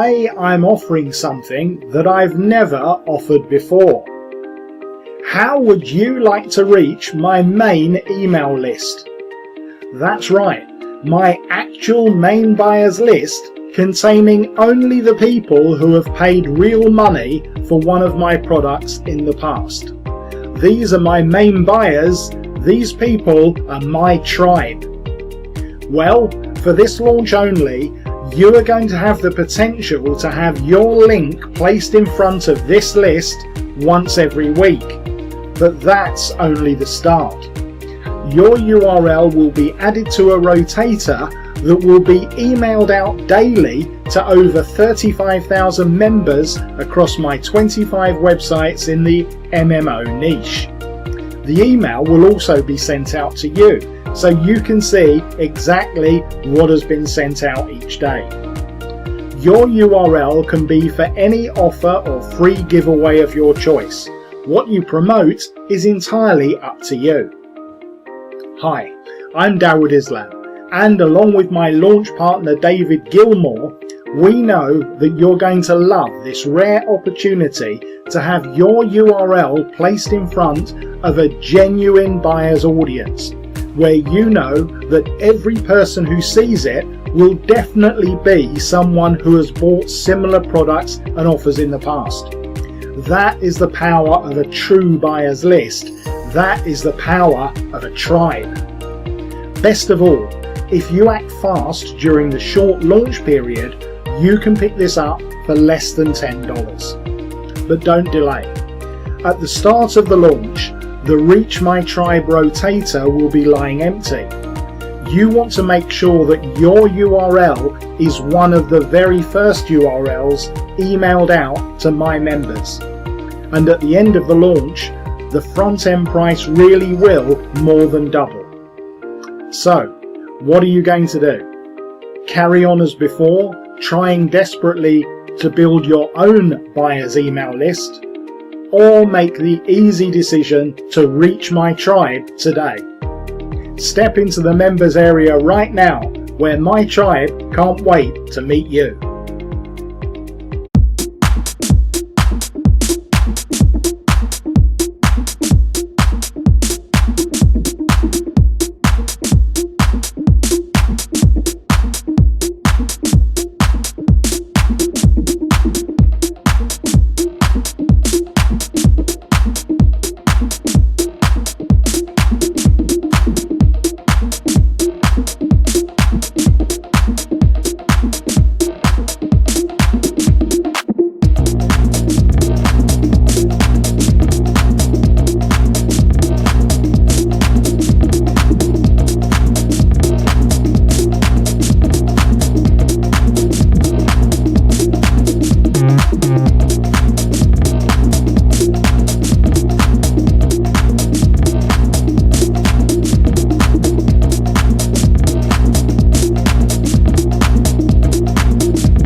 Today I'm offering something that I've never offered before. How would you like to reach my main email list? That's right, my actual main buyers list containing only the people who have paid real money for one of my products in the past. These are my main buyers, these people are my tribe. Well, for this launch only, you are going to have the potential to have your link placed in front of this list once every week. But that's only the start. Your URL will be added to a rotator that will be emailed out daily to over 35,000 members across my 25 websites in the MMO niche. The email will also be sent out to you, so you can see exactly what has been sent out each day. Your URL can be for any offer or free giveaway of your choice. What you promote is entirely up to you. Hi, I'm Dawood Islam, and along with my launch partner David Gilmore, we know that you're going to love this rare opportunity to have your URL placed in front of a genuine buyer's audience, where you know that every person who sees it will definitely be someone who has bought similar products and offers in the past. That is the power of a true buyer's list. That is the power of a tribe. Best of all, if you act fast during the short launch period, you can pick this up for less than $10. But don't delay. At the start of the launch, the Reach My Tribe rotator will be lying empty. You want to make sure that your URL is one of the very first URLs emailed out to my members. And at the end of the launch, the front end price really will more than double. So, what are you going to do? Carry on as before, trying desperately to build your own buyer's email list, or make the easy decision to reach my tribe today? Step into the members area right now, where my tribe can't wait to meet you.